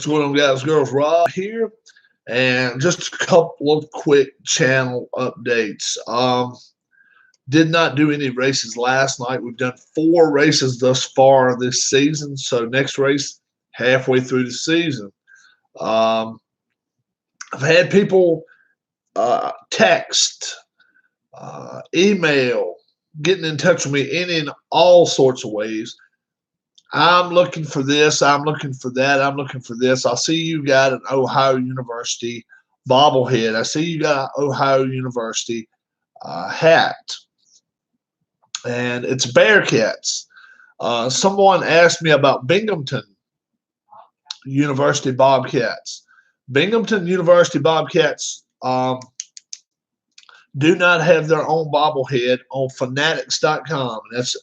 What's going on, guys, girls? Rob here, and just a couple of quick channel updates. Did not do any races last night. We've done 4 races thus far this season. So next race, halfway through the season. I've had people text, email, getting in touch with me in all sorts of ways. I'm looking for this. I'm looking for that. I'm looking for this. I see you got an Ohio University bobblehead. I see you got an Ohio University hat. And it's Bearcats. Someone asked me about Binghamton University Bobcats. Binghamton University Bobcats do not have their own bobblehead on Fanatics.com. That's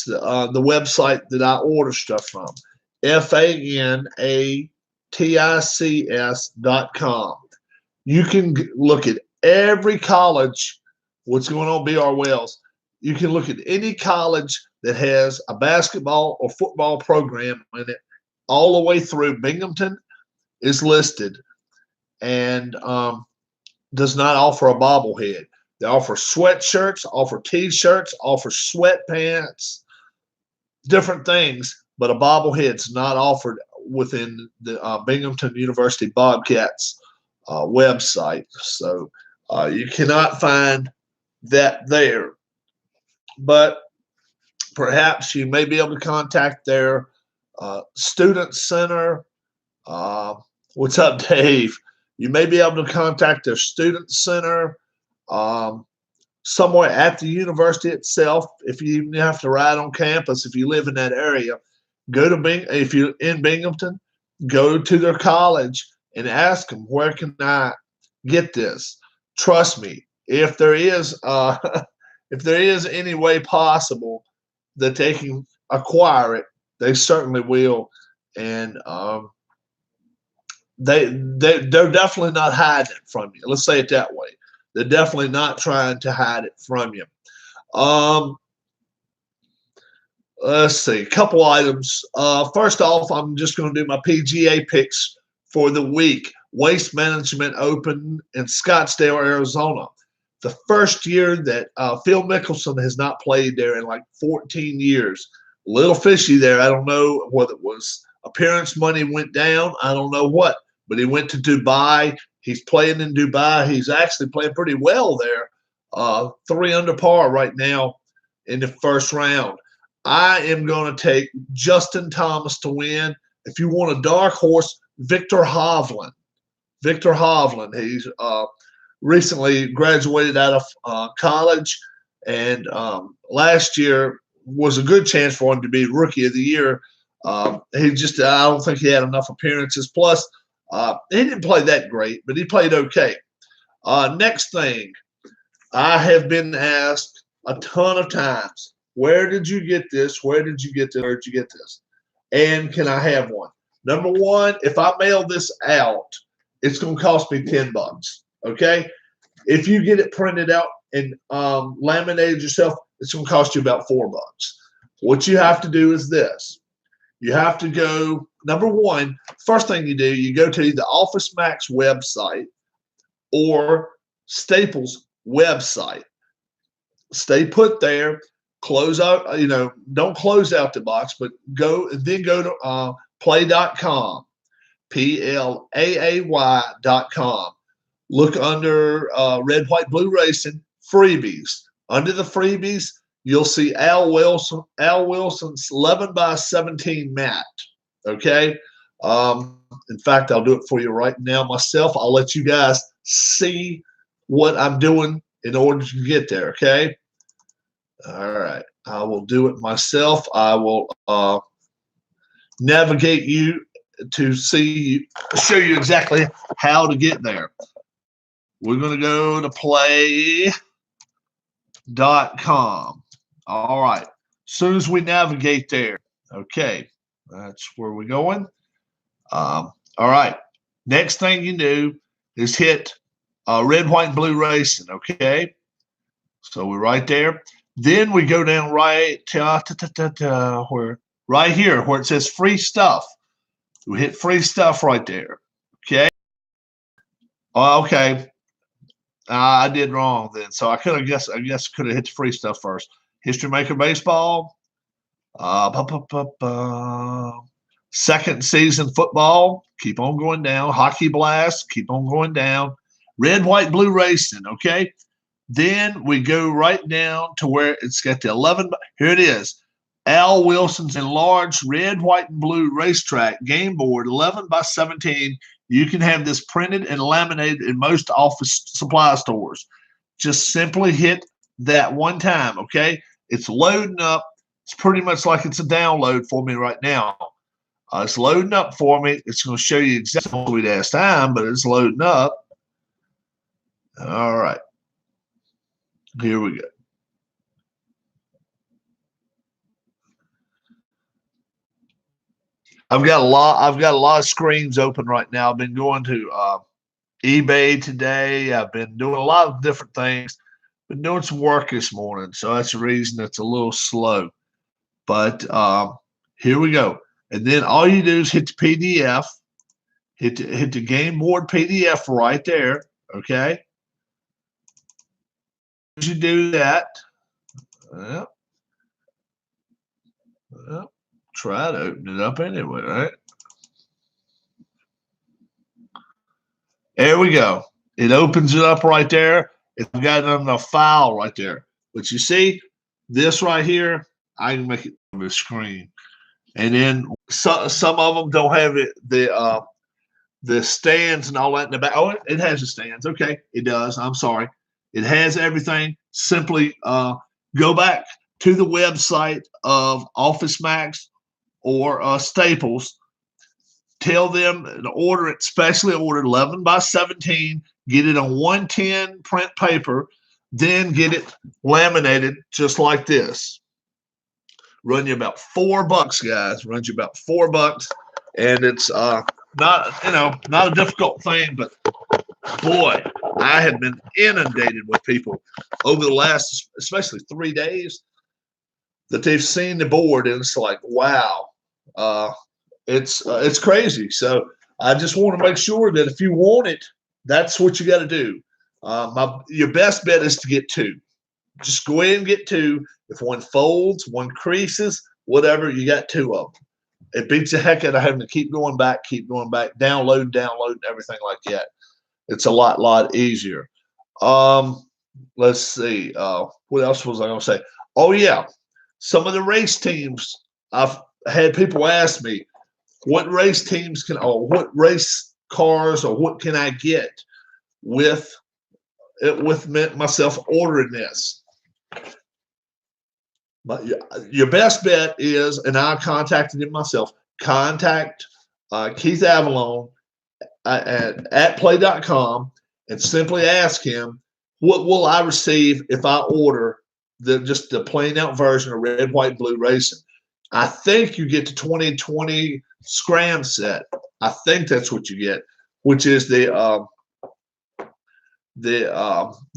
the website that I order stuff from. FANATICS.com. You can look at every college. What's going on, BR Wells? You can look at any college that has a basketball or football program in it, all the way through. Binghamton is listed and does not offer a bobblehead. They offer sweatshirts, offer T-shirts, offer sweatpants, different things, but a bobblehead's not offered within the Binghamton University Bobcats website. So you cannot find that there. But perhaps you may be able to contact their student center. What's up, Dave? You may be able to contact their student center somewhere at the university itself. If you even have to ride on campus, if you live in that area, if you're in Binghamton, go to their college and ask them, where can I get this? Trust me, if there is any way possible that they can acquire it, they certainly will. And they're definitely not hiding it from you. Let's say it that way. They're definitely not trying to hide it from you. Let's see, a couple items. First off, I'm just going to do my PGA picks for the week. Waste Management Open in Scottsdale, Arizona. The first year that Phil Mickelson has not played there in like 14 years. A little fishy there. I don't know whether it was appearance money went down. I don't know what. But he went to Dubai. He's playing in Dubai. He's actually playing pretty well there. 3 under par right now in the first round. I am going to take Justin Thomas to win. If you want a dark horse, Victor Hovland. Victor Hovland. He's recently graduated out of college, and last year was a good chance for him to be Rookie of the Year. I don't think he had enough appearances. Plus, he didn't play that great, but he played okay. Next thing, I have been asked a ton of times, where did you get this? Where did you get this? Where did you get this? And can I have one? Number one, if I mail this out, it's going to cost me $10. Okay? If you get it printed out and laminated yourself, it's going to cost you about $4. What you have to do is this. You have to go, number one, first thing you do, you go to the Office Max website or Staples website. Stay put there. Close out, don't close out the box, but go to play.com, PLAAY.com. Look under Red, White, Blue Racing freebies. Under the freebies, you'll see Al Wilson's 11x17 mat. Okay. In fact, I'll do it for you right now myself. I'll let you guys see what I'm doing in order to get there. Okay. All right. I will do it myself. I will navigate you to show you exactly how to get there. We're going to go to play.com. All right. As soon as we navigate there, okay, that's where we're going. All right. Next thing you do is hit Red, White, and Blue Racing, okay? So we're right there. Then we go down right here where it says free stuff. We hit free stuff right there. Okay. Oh, okay. I did wrong then. So I could have guessed. I guess could have hit the free stuff first. History Maker Baseball. Uh, bu- bu- bu- Second season football. Keep on going down. Hockey Blast. Keep on going down. Red, white, blue racing. Okay. Then we go right down to where it's got the 11. Here it is. Al Wilson's enlarged red, white, and blue racetrack game board, 11 by 17. You can have this printed and laminated in most office supply stores. Just simply hit that one time, okay? It's loading up. It's pretty much like it's a download for me right now. It's loading up for me. It's going to show you exactly what we'd asked time, but it's loading up. All right. Here we go. I've got a lot of screens open right now. I've been going to eBay today. I've been doing a lot of different things. Been doing some work this morning, so that's the reason it's a little slow. But here we go. And then all you do is hit the PDF, hit the game board PDF right there. Okay. As you do that, well, try to open it up anyway, right? There we go. It opens it up right there. It's got it on the file right there. But you see, this right here, I can make it on the screen. And then some of them don't have it the stands and all that in the back. Oh, it has the stands. Okay, it does. I'm sorry. It has everything. Simply go back to the website of Office Max or Staples. Tell them to order it, specially ordered 11 by 17. Get it on 110 print paper, then get it laminated just like this. Run you about $4, guys. Runs you about $4, and it's not a difficult thing, but boy, I have been inundated with people over the last, especially 3 days, that they've seen the board, and it's like, wow, it's crazy. So I just want to make sure that if you want it, that's what you got to do. Your best bet is to get two. Just go ahead and get two. If one folds, one creases, whatever, you got two of them. It beats the heck out of having to keep going back, download, everything like that. It's a lot easier. Let's see. What else was I going to say? Oh, yeah. Some of the race teams, I've had people ask me, what race teams what race cars or what can I get with myself ordering this? But your best bet is, and I contacted him myself, contact Keith Avalon at play.com and simply ask him, what will I receive if I order just the plain out version of red, white, blue racing? I think you get the 2020 Scram set. I think that's what you get, which is the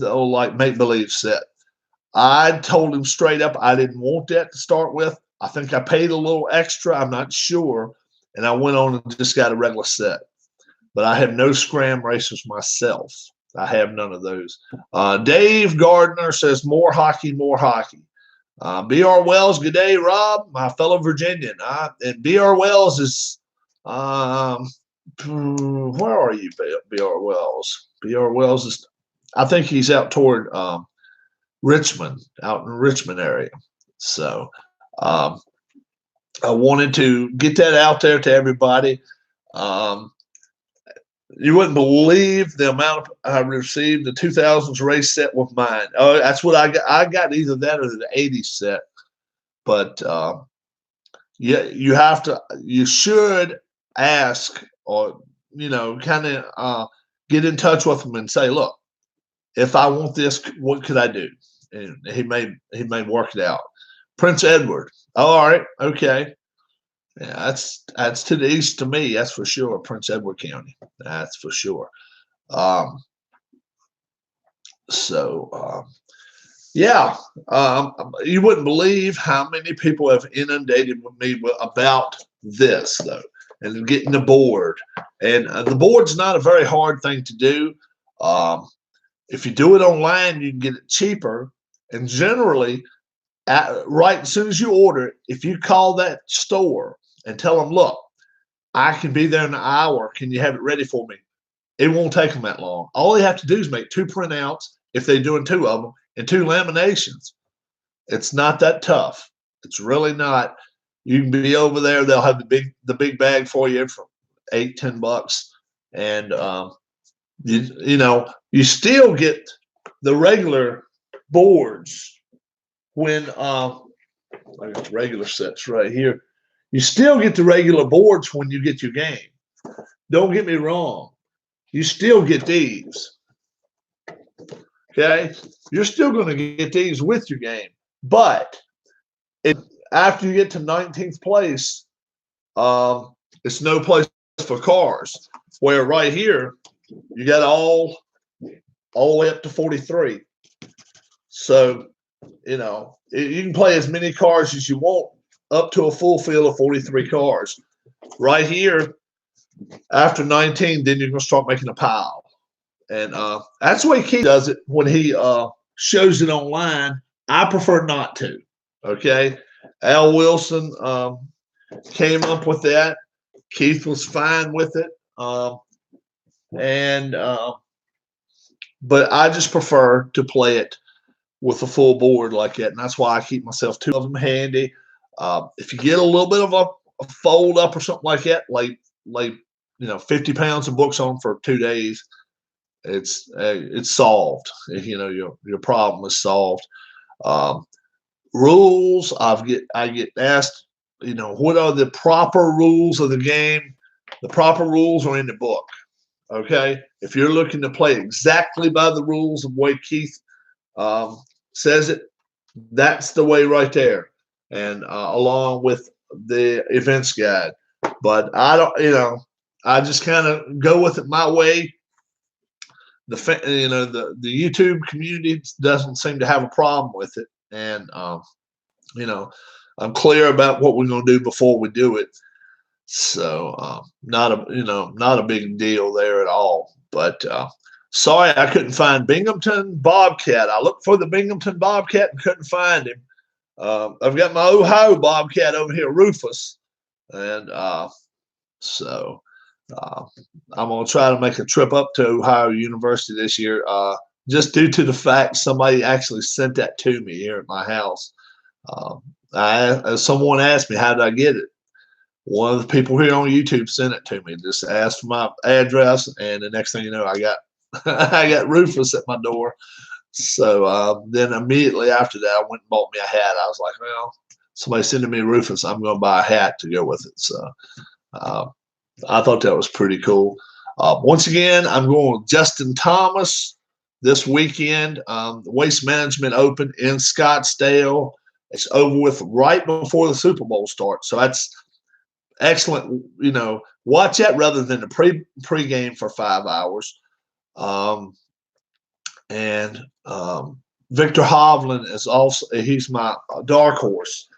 old like make believe set. I told him straight up I didn't want that to start with. I think I paid a little extra. I'm not sure, and I went on and just got a regular set. But I have no Scram racers myself. I have none of those. Dave Gardner says more hockey, more hockey. B.R. Wells, good day, Rob, my fellow Virginian. And B.R. Wells is, where are you, B.R. Wells? B.R. Wells is, I think he's out toward Richmond, out in Richmond area. So I wanted to get that out there to everybody. You wouldn't believe the amount I received the 2000s race set with mine. Oh, that's what I got. I got either that or the 80s set. But yeah, you should ask or, kind of get in touch with them and say, look, if I want this, what could I do? And he may work it out. Prince Edward. Oh, all right. Okay. Yeah, that's to the east to me. That's for sure. Prince Edward County. That's for sure. Yeah. You wouldn't believe how many people have inundated with me about this, though. and getting the board. And the board's not a very hard thing to do. If you do it online, you can get it cheaper. And generally, right as soon as you order it, if you call that store and tell them, look, I can be there in an hour. Can you have it ready for me? It won't take them that long. All they have to do is make 2 printouts, if they're doing 2 of them, and 2 laminations. It's not that tough. It's really not. You can be over there. They'll have the big bag for you for $8-10, and you still get the regular boards when I got the regular sets right here. You still get the regular boards when you get your game. Don't get me wrong. You still get these. Okay? You're still going to get these with your game. But after you get to 19th place, it's no place for cars. Where right here, you got all the way up to 43. So, you can play as many cars as you want up to a full field of 43 cars. Right here, after 19, then you're going to start making a pile. And that's the way Keith does it when he shows it online. I prefer not to. Okay? Al Wilson came up with that. Keith was fine with it. But I just prefer to play it with a full board like that. And that's why I keep myself 2 of them handy. If you get a little bit of a fold up or something like that, like 50 pounds of books on for 2 days, it's solved. Your problem is solved. Rules, I get asked, what are the proper rules of the game? The proper rules are in the book. Okay, if you're looking to play exactly by the rules of the way Keith says it, that's the way right there, and along with the events guide. But I don't, I just kind of go with it my way. The YouTube community doesn't seem to have a problem with it, and I'm clear about what we're going to do before we do it. So not a big deal there at all. But sorry I couldn't find Binghamton Bobcat. I looked for the Binghamton Bobcat and couldn't find him. I've got my Ohio Bobcat over here, Rufus, and so I'm gonna try to make a trip up to Ohio University this year, just due to the fact somebody actually sent that to me here at my house. Someone asked me how did I get it. One of the people here on YouTube sent it to me. Just asked for my address, and the next thing you know, I got I got Rufus at my door. So then immediately after that, I went and bought me a hat. I was like, well, somebody sending me Rufus, I'm going to buy a hat to go with it. So I thought that was pretty cool. Once again, I'm going with Justin Thomas this weekend. The Waste Management Open in Scottsdale. It's over with right before the Super Bowl starts. So that's excellent. Watch that rather than the pregame for 5 hours. Victor Hovland is also, he's my dark horse.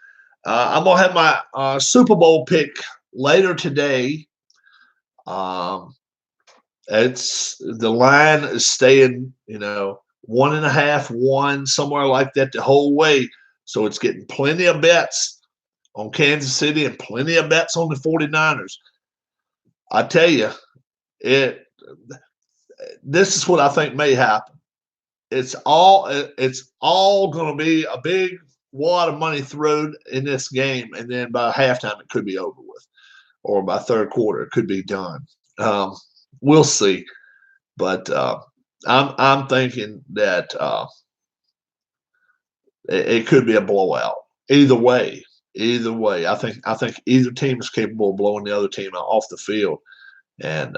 I'm going to have my Super Bowl pick later today. It's the line is staying, 1.5, 1, somewhere like that the whole way. So it's getting plenty of bets on Kansas City and plenty of bets on the 49ers. I tell you, this is what I think may happen. It's all going to be a big wad of money thrown in this game, and then by halftime it could be over with, or by third quarter it could be done. We'll see, but I'm thinking that it could be a blowout. Either way, I think either team is capable of blowing the other team off the field, and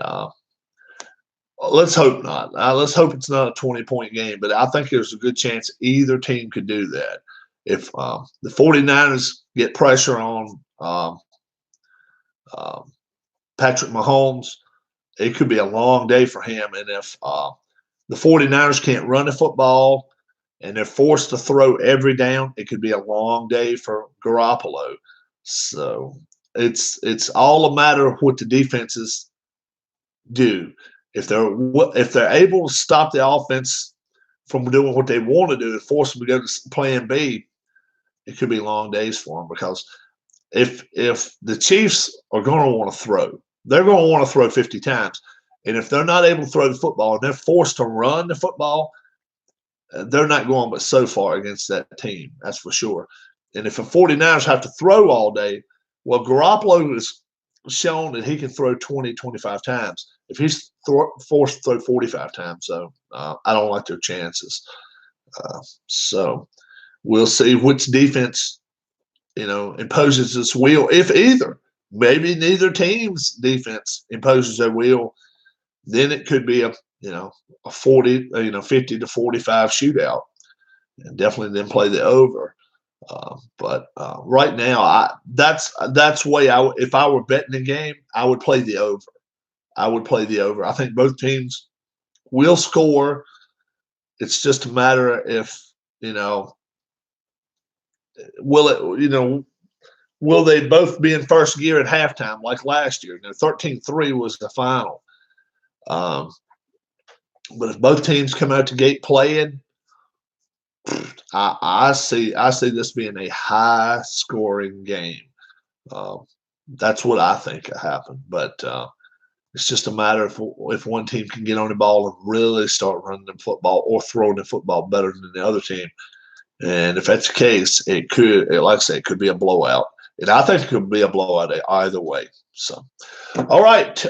let's hope not. Let's hope it's not a 20-point game, but I think there's a good chance either team could do that. If the 49ers get pressure on Patrick Mahomes, it could be a long day for him. And if the 49ers can't run the football and they're forced to throw every down, it could be a long day for Garoppolo. So it's all a matter of what the defenses do. If they're able to stop the offense from doing what they want to do and force them to go to plan B, it could be long days for them, because if the Chiefs are going to want to throw, they're going to want to throw 50 times. And if they're not able to throw the football and they're forced to run the football, they're not going but so far against that team. That's for sure. And if the 49ers have to throw all day, well, Garoppolo has shown that he can throw 20, 25 times. If he's forced to throw 45 times, so I don't like their chances. So we'll see which defense, imposes its will, if either. Maybe neither team's defense imposes their will. Then it could be a 50 to 45 shootout, and definitely then play the over. But right now, that's way if I were betting the game, I would play the over. I think both teams will score. It's just a matter if will they both be in first gear at halftime like last year? 13-3 was the final. But if both teams come out the gate playing, I see this being a high scoring game. That's what I think will happen. But it's just a matter of if one team can get on the ball and really start running the football or throwing the football better than the other team. And if that's the case, it could, like I say, it could be a blowout. And I think it could be a blowout either way. So, all right.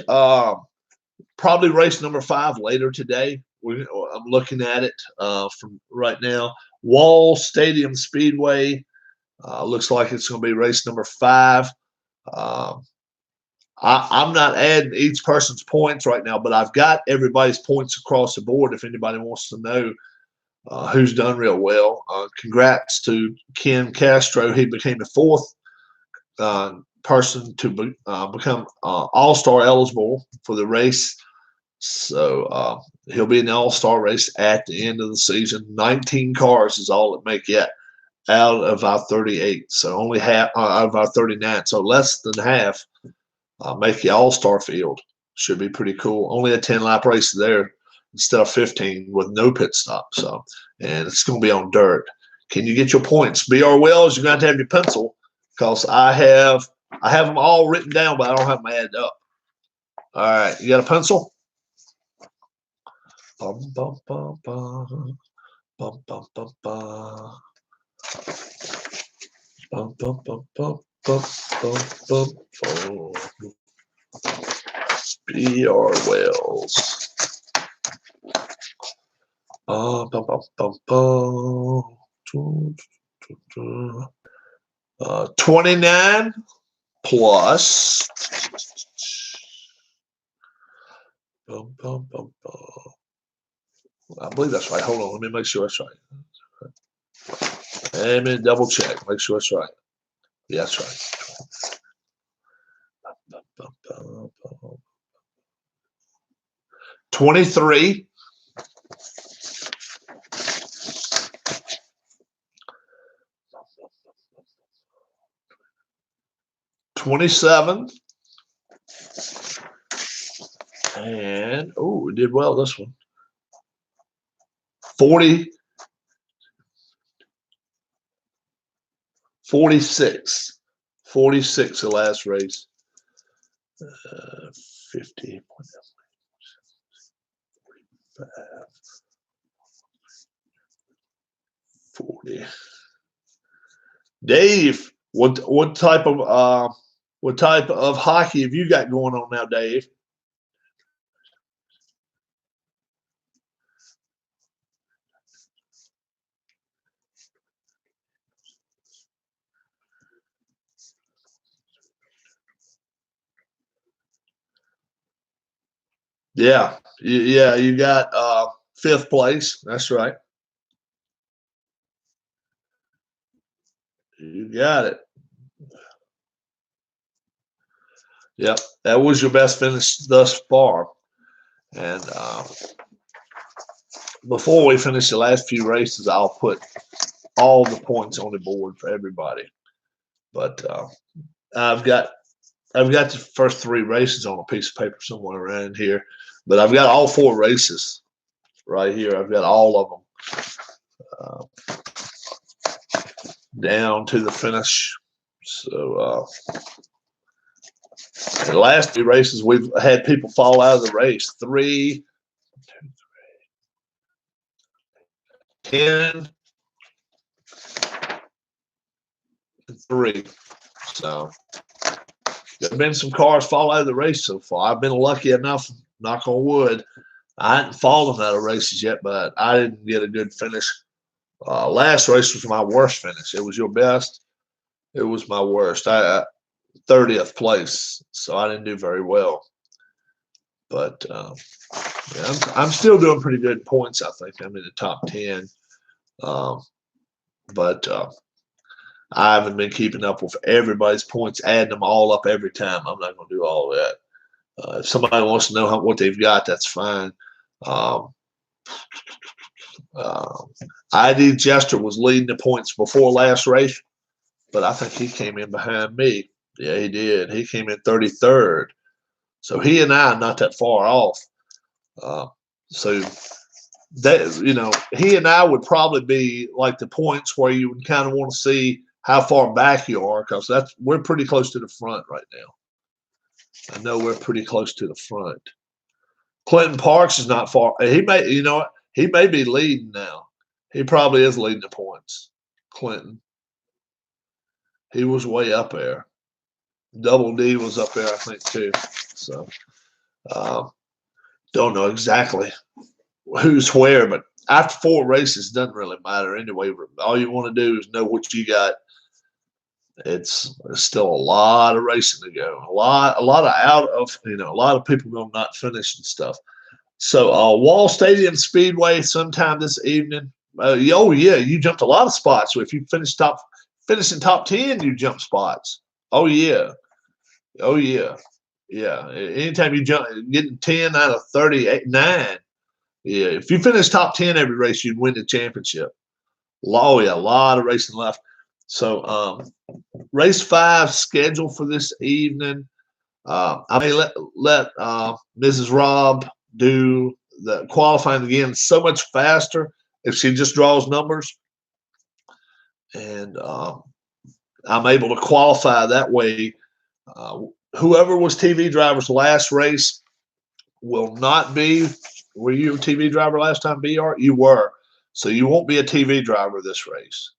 Probably race number 5 later today. I'm looking at it from right now. Wall Stadium Speedway. Looks like it's going to be race number 5. I'm not adding each person's points right now, but I've got everybody's points across the board if anybody wants to know who's done real well. Congrats to Ken Castro. He became the 4th person to become All-Star eligible for the race. So he'll be in the All-Star race at the end of the season. 19 cars is all it make yet out of our 38. So only half out of our 39. So less than half make the All-Star field. Should be pretty cool. Only a 10-lap race there instead of 15 with no pit stop. So, and it's going to be on dirt. Can you get your points? BR Wells, you're going to have your pencil, because I have them all written down, but I don't have them added up. All right, you got a pencil? Bum, bum, bum, bum. Bum, bum, bum, bum. Bum, bum, bum, bum, bum, bum, bum. BR Wells. Bum, bum, bum, bum. 29 plus. Bum, bum, bum, bum. I believe that's right. Hold on. Let me make sure that's right. Let me double check. Make sure it's right. Yeah, that's right. 23. 27. And, we did well this one. 40. 46. 46 the last race. 50. 40. Dave, what type of hockey have you got going on now, Dave? Yeah, you got 5th place. That's right. You got it. Yep, that was your best finish thus far. And before we finish the last few races, I'll put all the points on the board for everybody. But I've got I've got the first 3 races on a piece of paper somewhere around here, but I've got all 4 races right here. I've got all of them down to the finish. So the last 2 races, we've had people fall out of the race. 3, 10, 3. So there's been some cars fall out of the race so far. I've been lucky enough, knock on wood. I hadn't fallen out of races yet, but I didn't get a good finish. Last race was my worst finish. It was your best. It was my worst. I 30th place, so I didn't do very well. But yeah, I'm still doing pretty good points. I think I'm in the top 10. But I haven't been keeping up with everybody's points, adding them all up every time. I'm not going to do all of that. If somebody wants to know what they've got, that's fine. ID Jester was leading the points before last race, but I think he came in behind me. Yeah, he did. He came in 33rd. So he and I are not that far off. So that, he and I would probably be like the points where you would kind of want to see how far back you are, because we're pretty close to the front right now. I know we're pretty close to the front. Clinton Parks is not far. He may be leading now. He probably is leading the points. Clinton. He was way up there. Double D was up there, I think, too. So, don't know exactly who's where, but after 4 races, it doesn't really matter anyway. All you want to do is know what you got. There's still a lot of racing to go. A lot of a lot of people going to not finish and stuff. So, Wall Stadium Speedway sometime this evening. Oh yeah, you jumped a lot of spots. So if you finish in top 10, you jump spots. Oh yeah. Yeah. Anytime you jump, getting 10 out of 38, 9. Yeah, if you finish top 10 every race, you'd win the championship. Oh yeah, a lot of racing left. So race 5 scheduled for this evening. I may let Mrs. Robb do the qualifying again so much faster if she just draws numbers, and I'm able to qualify that way. Whoever was TV driver's last race will not be. Were you a TV driver last time, BR? You were. So you won't be a TV driver this race.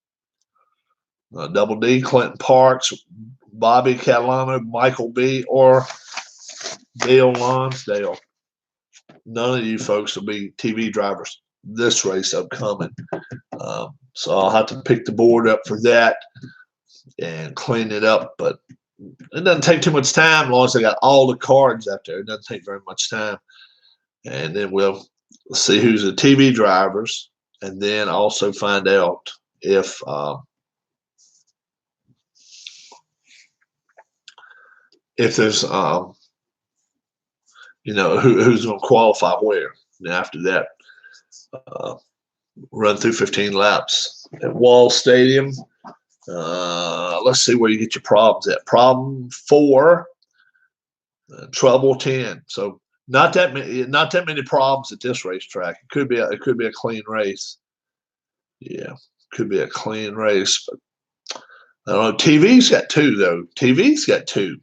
Double D, Clinton Parks, Bobby Catalano, Michael B., or Dale Lonsdale. None of you folks will be TV drivers this race upcoming. So I'll have to pick the board up for that and clean it up. But it doesn't take too much time as long as I got all the cards out there. It doesn't take very much time. And then we'll see who's the TV drivers, and then also find out if there's who's going to qualify where. And after that, run through 15 laps at Wall Stadium. Let's see where you get your problems at. Problem 4, trouble 10. So not that many problems at this racetrack. It could be a clean race. Yeah, could be a clean race. But I don't know. TV's got 2 though. TV's got 2.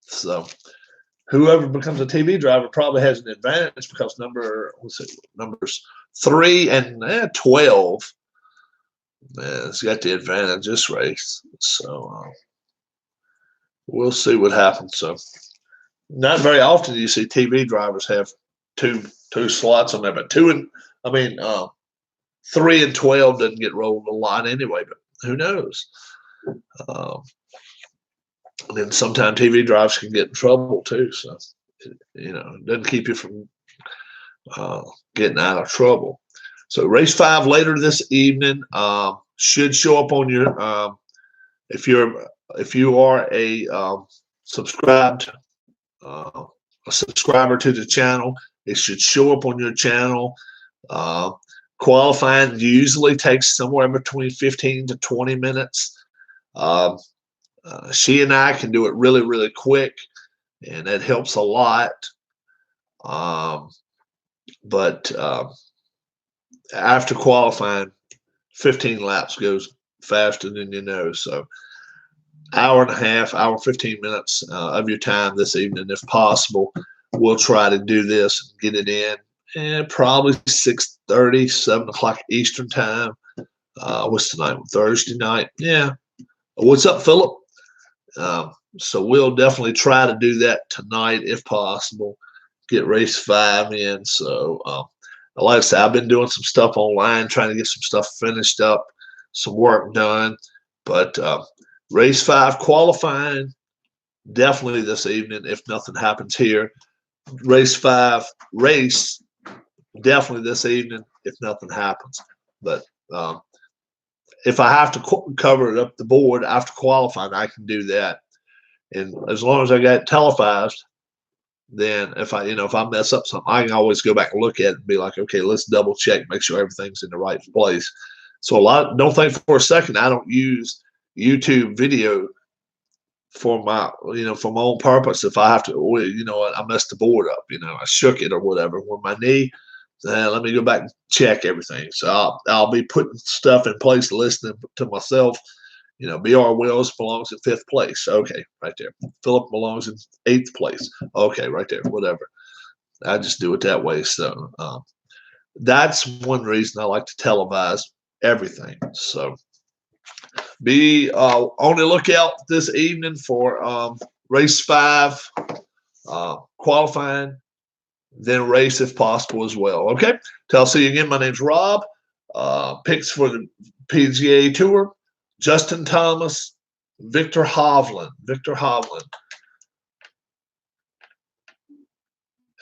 So whoever becomes a TV driver probably has an advantage, because numbers 3 and 12. It's got the advantage this race. So we'll see what happens. So not very often do you see TV drivers have two slots on there, but 3 and 12 doesn't get rolled a lot anyway, but who knows? And then sometimes TV drivers can get in trouble too. So, it doesn't keep you from getting out of trouble. So race 5 later this evening should show up on your if you are a subscriber to the channel, it should show up on your channel. Qualifying usually takes somewhere between 15 to 20 minutes. She and I can do it really, really quick, and it helps a lot. Um, but after qualifying, 15 laps goes faster than you know. So hour and a half, hour 15 minutes of your time this evening, if possible. We'll try to do this and get it in. And probably 6:30, 7 o'clock Eastern time. What's tonight? Thursday night. Yeah. What's up, Philip? So we'll definitely try to do that tonight if possible. Get race 5 in. So like I said, I've been doing some stuff online, trying to get some stuff finished up, some work done. But race 5 qualifying definitely this evening if nothing happens here. Race 5 race definitely this evening if nothing happens. But if I have to cover it up the board after qualifying, I can do that. And as long as I got it televised, then if I mess up something, I can always go back and look at it and be like, okay, let's double check, make sure everything's in the right place. So don't think for a second I don't use YouTube video for my own purpose. If I have to, I messed the board up, I shook it or whatever with my knee. Let me go back and check everything. So I'll be putting stuff in place, listening to myself. BR Wills belongs in 5th place. Okay, right there. Philip belongs in 8th place. Okay, right there. Whatever. I just do it that way. So that's one reason I like to televise everything. So be on the lookout this evening for race 5 qualifying, then race if possible as well. Okay. Till I'll see you again. My name's Rob. Picks for the PGA Tour. Justin Thomas, Victor Hovland.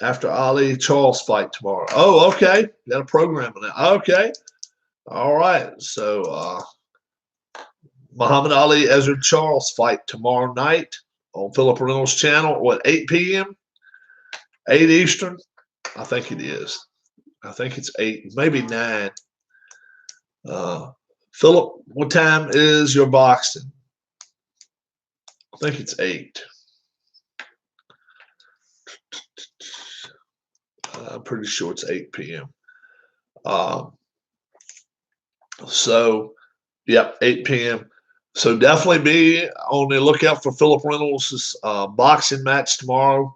After Ali Charles fight tomorrow. Oh, okay. Got a program on that. Okay. All right. So Muhammad Ali Ezra Charles fight tomorrow night on Philip Reynolds' channel. What, 8 p.m.? 8 Eastern? I think it is. I think it's 8, maybe 9. Philip, what time is your boxing? I think it's 8. I'm pretty sure it's 8 p.m. So, yep, 8 p.m. So definitely be on the lookout for Philip Reynolds' boxing match tomorrow.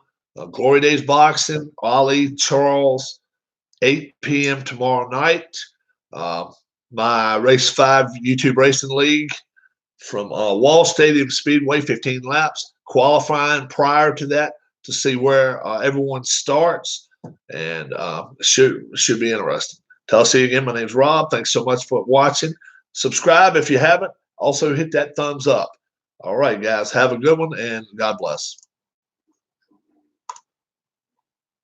Glory Days Boxing, Ali Charles, 8 p.m. tomorrow night. My Race 5 YouTube Racing League from Wall Stadium Speedway, 15 laps, qualifying prior to that to see where everyone starts, and should be interesting. Till I see you again, my name's Rob. Thanks so much for watching. Subscribe if you haven't. Also hit that thumbs up. All right, guys, have a good one, and God bless.